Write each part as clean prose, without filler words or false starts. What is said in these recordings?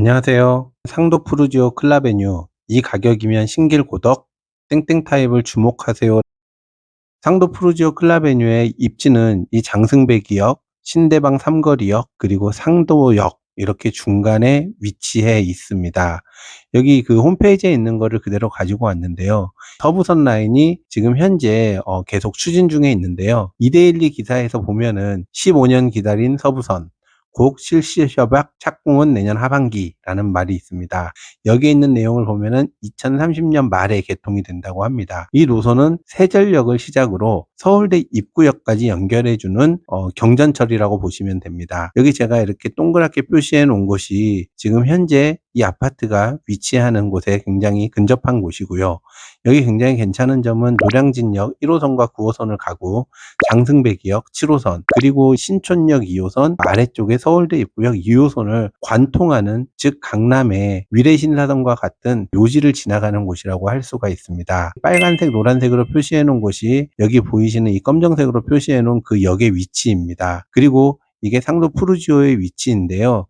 안녕하세요. 상도 푸르지오 클라베뉴 이 가격이면 신길 고덕 땡땡 타입을 주목하세요. 상도 푸르지오 클라베뉴의 입지는 이 장승배기역, 신대방 삼거리역, 그리고 상도역 이렇게 중간에 위치해 있습니다. 여기 그 홈페이지에 있는 거를 그대로 가지고 왔는데요. 서부선 라인이 지금 현재 계속 추진 중에 있는데요. 이데일리 기사에서 보면은 15년 기다린 서부선 곧 실시 협약 착공은 내년 하반기라는 말이 있습니다. 여기에 있는 내용을 보면은 2030년 말에 개통이 된다고 합니다. 이 노선은 세전역을 시작으로 서울대 입구역까지 연결해주는 경전철이라고 보시면 됩니다. 여기 제가 이렇게 동그랗게 표시해 놓은 곳이 지금 현재 이 아파트가 위치하는 곳에 굉장히 근접한 곳이고요. 여기 굉장히 괜찮은 점은 노량진역 1호선과 9호선을 가고 장승배기역 7호선 그리고 신촌역 2호선 아래쪽에 서울대 입구역 2호선을 관통하는 즉 강남의 위례신사동과 같은 요지를 지나가는 곳이라고 할 수가 있습니다. 빨간색 노란색으로 표시해 놓은 곳이 여기 보이시는 이 검정색으로 표시해 놓은 그 역의 위치입니다. 그리고 이게 상도 푸르지오의 위치인데요.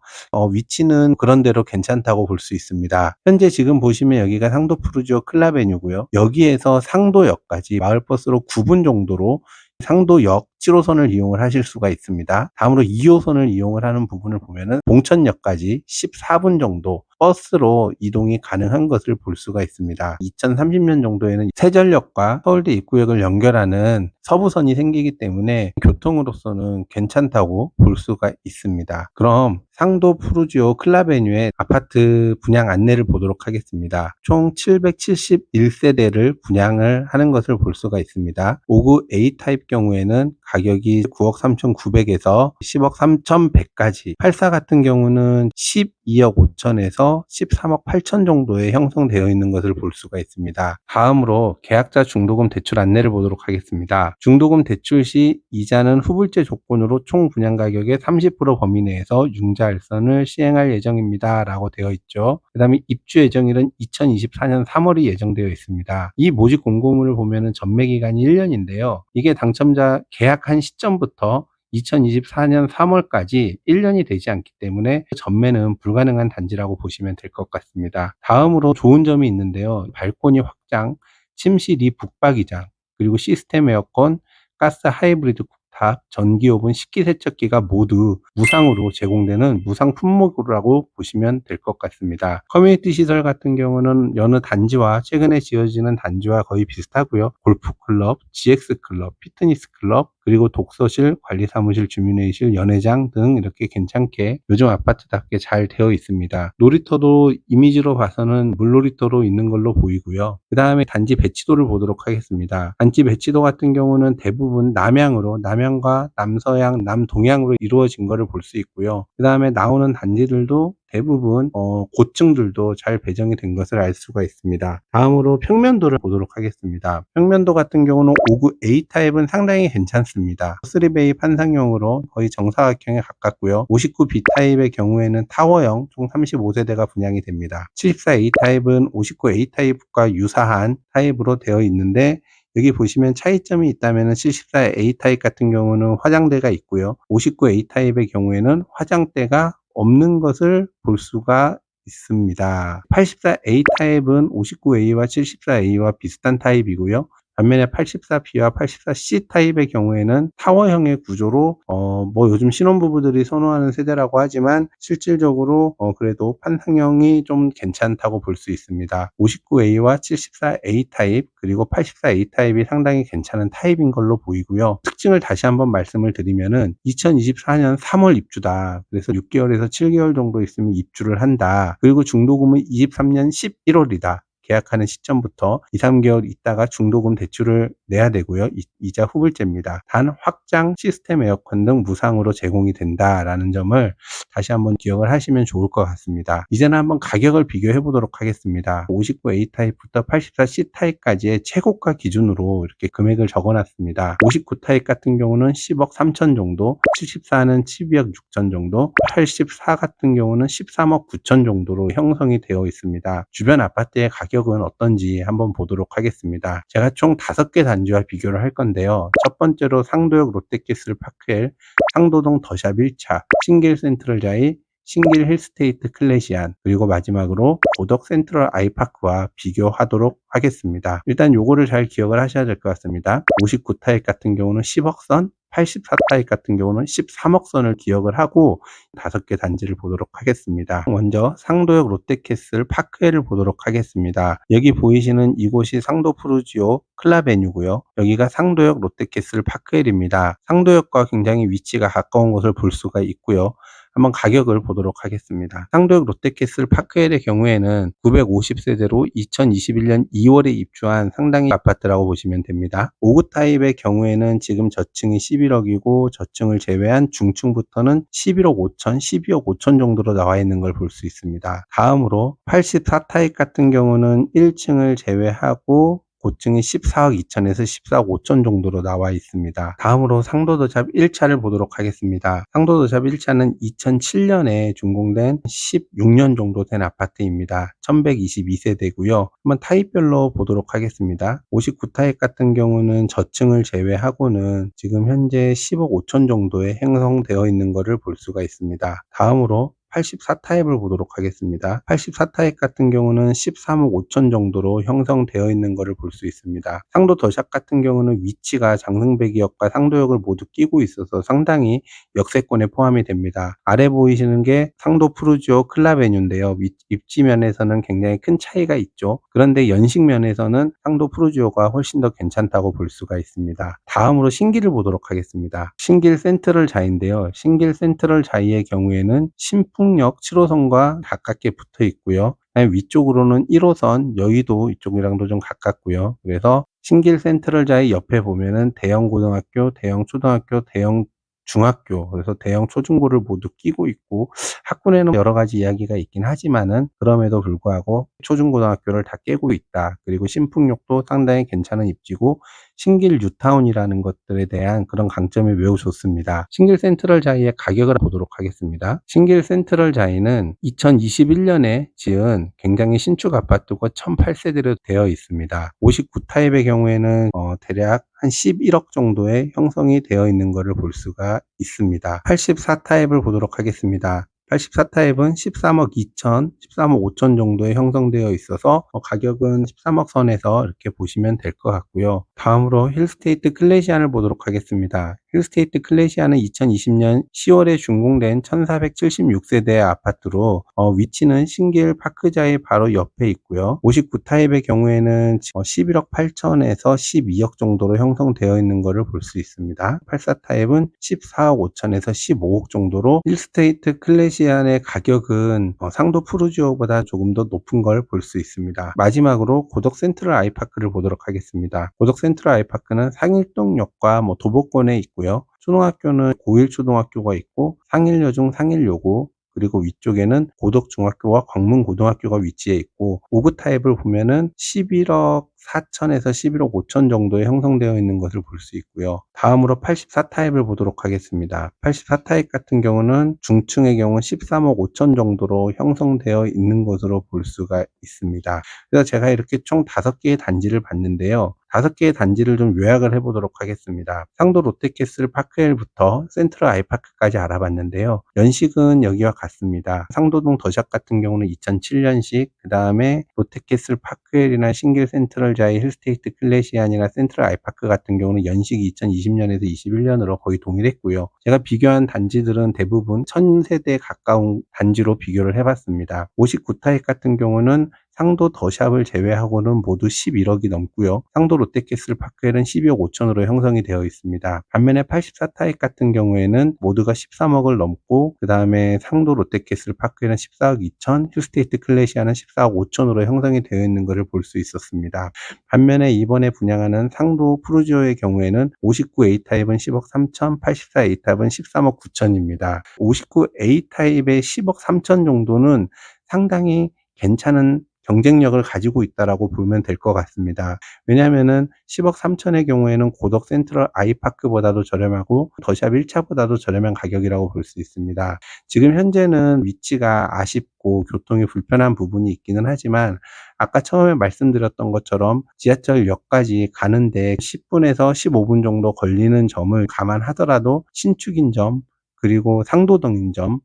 위치는 그런대로 괜찮다고 볼 수 있습니다. 현재 지금 보시면 여기가 상도 푸르지오 클라베뉴고요. 여기에서 상도역까지 마을버스로 9분 정도로 상도역 7호선을 이용을 하실 수가 있습니다. 다음으로 2호선을 이용을 하는 부분을 보면은 봉천역까지 14분 정도 버스로 이동이 가능한 것을 볼 수가 있습니다. 2030년 정도에는 세전역과 서울대 입구역을 연결하는 서부선이 생기기 때문에 교통으로서는 괜찮다고 볼 수가 있습니다. 그럼 상도 푸르지오 클라베뉴의 아파트 분양 안내를 보도록 하겠습니다. 총 771세대를 분양을 하는 것을 볼 수가 있습니다. 5구 A타입 경우에는 가격이 9억 3,900에서 10억 3,100까지, 84 같은 경우는 12억 5천에서 13억 8천 정도에 형성되어 있는 것을 볼 수가 있습니다. 다음으로 계약자 중도금 대출 안내를 보도록 하겠습니다. 중도금 대출 시 이자는 후불제 조건으로 총 분양 가격의 30% 범위 내에서 융자 알선을 시행할 예정입니다 라고 되어 있죠. 그 다음에 입주 예정일은 2024년 3월이 예정되어 있습니다. 이 모집 공고문을 보면은 전매 기간이 1년인데요. 이게 당첨자 계약한 시점부터 2024년 3월까지 1년이 되지 않기 때문에 전매는 불가능한 단지라고 보시면 될 것 같습니다. 다음으로 좋은 점이 있는데요. 발코니 확장, 침실이 북박이장, 그리고 시스템 에어컨, 가스 하이브리드 쿡탑, 전기오븐, 식기세척기가 모두 무상으로 제공되는 무상 품목이라고 보시면 될 것 같습니다. 커뮤니티 시설 같은 경우는 여느 단지와 최근에 지어지는 단지와 거의 비슷하고요. 골프클럽, GX클럽, 피트니스클럽, 그리고 독서실, 관리사무실, 주민회의실, 연회장 등 이렇게 괜찮게 요즘 아파트답게 잘 되어 있습니다. 놀이터도 이미지로 봐서는 물놀이터로 있는 걸로 보이고요. 그 다음에 단지 배치도를 보도록 하겠습니다. 단지 배치도 같은 경우는 대부분 남향으로, 남향과 남서향, 남동향으로 이루어진 것을 볼 수 있고요. 그 다음에 나오는 단지들도 대부분 고층들도 잘 배정이 된 것을 알 수가 있습니다. 다음으로 평면도를 보도록 하겠습니다. 평면도 같은 경우는 5구 A타입은 상당히 괜찮습니다. 3베이 판상형으로 거의 정사각형에 가깝고요. 59 B타입의 경우에는 타워형 총 35세대가 분양이 됩니다. 74 A타입은 59 A타입과 유사한 타입으로 되어 있는데 여기 보시면 차이점이 있다면 74 A타입 같은 경우는 화장대가 있고요. 59 A타입의 경우에는 화장대가 없는 것을 볼 수가 있습니다. 84 A타입은 59 A와 74 A와 비슷한 타입이고요. 반면에 84B와 84C 타입의 경우에는 타워형의 구조로 뭐 요즘 신혼부부들이 선호하는 세대라고 하지만 실질적으로 그래도 판상형이 좀 괜찮다고 볼 수 있습니다. 59A와 74A 타입 그리고 84A 타입이 상당히 괜찮은 타입인 걸로 보이고요. 특징을 다시 한번 말씀을 드리면은 2024년 3월 입주다. 그래서 6개월에서 7개월 정도 있으면 입주를 한다. 그리고 중도금은 23년 11월이다. 계약하는 시점부터 2, 3개월 있다가 중도금 대출을 내야 되고요. 이자 후불제입니다. 단 확장, 시스템 에어컨 등 무상으로 제공이 된다라는 점을 다시 한번 기억을 하시면 좋을 것 같습니다. 이제는 한번 가격을 비교해 보도록 하겠습니다. 59A 타입부터 84C 타입까지의 최고가 기준으로 이렇게 금액을 적어놨습니다. 59 타입 같은 경우는 10억 3천 정도, 74는 12억 6천 정도, 84 같은 경우는 13억 9천 정도로 형성이 되어 있습니다. 주변 아파트의 가격은 어떤지 한번 보도록 하겠습니다. 제가 총 5개 단지와 비교를 할 건데요. 첫 번째로 상도역 롯데캐슬 파크엘, 상도동 더샵 1차, 신길 센트럴 자이, 신길 힐스테이트 클래시안, 그리고 마지막으로 고덕 센트럴 아이파크와 비교하도록 하겠습니다. 일단 요거를 잘 기억을 하셔야 될 것 같습니다. 59 타입 같은 경우는 10억 선, 84 타입 같은 경우는 13억 선을 기억을 하고 5개 단지를 보도록 하겠습니다. 먼저 상도역 롯데캐슬 파크회를 보도록 하겠습니다. 여기 보이시는 이곳이 상도 푸르지오 클라베뉴고요. 여기가 상도역 롯데캐슬 파크회입니다. 상도역과 굉장히 위치가 가까운 것을 볼 수가 있고요. 한번 가격을 보도록 하겠습니다. 상도역 롯데캐슬 파크힐의 경우에는 950세대로 2021년 2월에 입주한 상당히 아파트라고 보시면 됩니다. 5구 타입의 경우에는 지금 저층이 11억이고 저층을 제외한 중층부터는 11억 5천, 12억 5천 정도로 나와 있는 걸 볼 수 있습니다. 다음으로 84 타입 같은 경우는 1층을 제외하고 고층이 14억 2천에서 14억 5천 정도로 나와 있습니다. 다음으로 상도더샵 1차를 보도록 하겠습니다. 상도더샵 1차는 2007년에 준공된 16년 정도 된 아파트입니다. 1122세대고요. 한번 타입별로 보도록 하겠습니다. 59 타입 같은 경우는 저층을 제외하고는 지금 현재 10억 5천 정도에 형성되어 있는 것을 볼 수가 있습니다. 다음으로 84 타입을 보도록 하겠습니다. 84 타입 같은 경우는 13억 5천 정도로 형성되어 있는 것을 볼 수 있습니다. 상도 더샵 같은 경우는 위치가 장승배기역과 상도역을 모두 끼고 있어서 상당히 역세권에 포함이 됩니다. 아래 보이시는 게 상도 푸르지오 클라베뉴인데요. 입지면에서는 굉장히 큰 차이가 있죠. 그런데 연식면에서는 상도 푸르지오가 훨씬 더 괜찮다고 볼 수가 있습니다. 다음으로 신길을 보도록 하겠습니다. 신길 센트럴 자이인데요. 신길 센트럴 자이의 경우에는 신풍역 7호선과 가깝게 붙어 있고요. 위쪽으로는 1호선 여의도 이쪽이랑도 좀 가깝고요. 그래서 신길 센트럴 자이 옆에 보면은 대형 고등학교, 대형 초등학교, 대형 중학교, 그래서 대형 초중고를 모두 끼고 있고, 학군에는 여러 가지 이야기가 있긴 하지만은 그럼에도 불구하고 초중고등학교를 다 깨고 있다. 그리고 신풍역도 상당히 괜찮은 입지고 신길 뉴타운이라는 것들에 대한 그런 강점이 매우 좋습니다. 신길 센트럴 자이의 가격을 보도록 하겠습니다. 신길 센트럴 자이는 2021년에 지은 굉장히 신축 아파트고 1008세대로 되어 있습니다. 59 타입의 경우에는 대략 한 11억 정도의 형성이 되어 있는 것을 볼 수가 있습니다. 84 타입을 보도록 하겠습니다. 84 타입은 13억 2천, 13억 5천 정도에 형성되어 있어서 가격은 13억 선에서 이렇게 보시면 될 것 같고요. 다음으로 힐스테이트 클래시안을 보도록 하겠습니다. 힐스테이트 클래시안은 2020년 10월에 준공된 1476세대의 아파트로 위치는 신길 파크자이 바로 옆에 있고요. 59 타입의 경우에는 11억 8천에서 12억 정도로 형성되어 있는 것을 볼 수 있습니다. 84 타입은 14억 5천에서 15억 정도로 힐스테이트 클래시안의 가격은 상도 푸르지오보다 조금 더 높은 걸 볼 수 있습니다. 마지막으로 고덕 센트럴 아이파크를 보도록 하겠습니다. 고덕 센트럴 아이파크는 상일동역과 도보권에 있고요. 초등학교는 고일초등학교가 있고 상일여중, 상일여고, 그리고 위쪽에는 고덕중학교와 광문고등학교가 위치해 있고, 5구 타입을 보면은 11억 4천에서 11억 5천 정도에 형성되어 있는 것을 볼 수 있고요. 다음으로 84 타입을 보도록 하겠습니다. 84 타입 같은 경우는 중층의 경우 13억 5천 정도로 형성되어 있는 것으로 볼 수가 있습니다. 그래서 제가 이렇게 총 5개의 단지를 봤는데요. 5개의 단지를 좀 요약을 해보도록 하겠습니다. 상도 롯데캐슬 파크힐부터 센트럴 아이파크까지 알아봤는데요. 연식은 여기와 같습니다. 상도동 더샵 같은 경우는 2007년식, 그 다음에 롯데캐슬 파크힐이나 신길 센트럴 자이, 힐스테이트 클래시안이나 센트럴 아이파크 같은 경우는 연식이 2020년에서 21년으로 거의 동일했고요. 제가 비교한 단지들은 대부분 1000세대에 가까운 단지로 비교를 해봤습니다. 59 타입 같은 경우는 상도 더샵을 제외하고는 모두 11억이 넘고요. 상도 롯데캐슬 파크힐은 12억 5천으로 형성이 되어 있습니다. 반면에 84 타입 같은 경우에는 모두가 13억을 넘고, 그 다음에 상도 롯데캐슬 파크힐은 14억 2천, 힐스테이트 클래시안은 14억 5천으로 형성이 되어 있는 것을 볼 수 있었습니다. 반면에 이번에 분양하는 상도 푸르지오의 경우에는 59A 타입은 10억 3천, 84A 타입은 13억 9천입니다. 59A 타입의 10억 3천 정도는 상당히 괜찮은 경쟁력을 가지고 있다라고 보면 될 것 같습니다. 왜냐하면은 10억 3천의 경우에는 고덕 센트럴 아이파크보다도 저렴하고 더샵 1차보다도 저렴한 가격이라고 볼 수 있습니다. 지금 현재는 위치가 아쉽고 교통이 불편한 부분이 있기는 하지만 아까 처음에 말씀드렸던 것처럼 지하철역까지 가는데 10분에서 15분 정도 걸리는 점을 감안하더라도 신축인 점, 그리고 상도동인 점,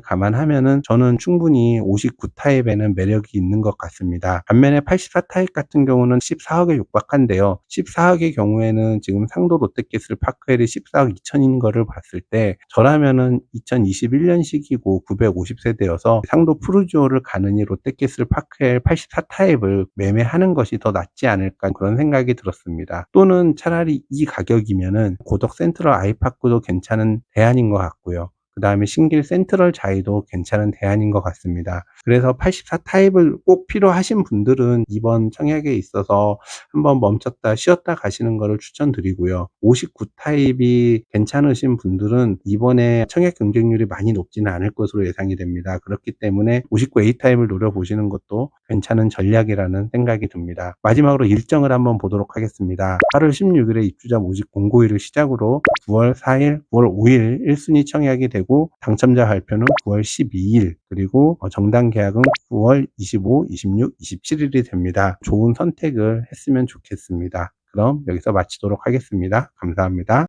감안하면은 저는 충분히 59 타입에는 매력이 있는 것 같습니다. 반면에 84 타입 같은 경우는 14억에 육박한데요. 14억의 경우에는 지금 상도 롯데캐슬 파크L이 14억 2천인 거를 봤을 때 저라면은 2021년식이고 950세대여서 상도 푸르지오를 가느니 롯데캐슬 파크L 84 타입을 매매하는 것이 더 낫지 않을까 그런 생각이 들었습니다. 또는 차라리 이 가격이면은 고덕 센트럴 아이파크도 괜찮은 대안인 것 같고요. 그 다음에 신길 센트럴 자이도 괜찮은 대안인 것 같습니다. 그래서 84 타입을 꼭 필요하신 분들은 이번 청약에 있어서 한번 멈췄다 쉬었다 가시는 것을 추천드리고요. 59 타입이 괜찮으신 분들은 이번에 청약 경쟁률이 많이 높지는 않을 것으로 예상이 됩니다. 그렇기 때문에 59A 타입을 노려보시는 것도 괜찮은 전략이라는 생각이 듭니다. 마지막으로 일정을 한번 보도록 하겠습니다. 8월 16일에 입주자 모집 공고일을 시작으로 9월 4일, 9월 5일 1순위 청약이 되고 당첨자 발표는 9월 12일 그리고 정당 계약은 9월 25, 26, 27일이 됩니다. 좋은 선택을 했으면 좋겠습니다. 그럼 여기서 마치도록 하겠습니다. 감사합니다.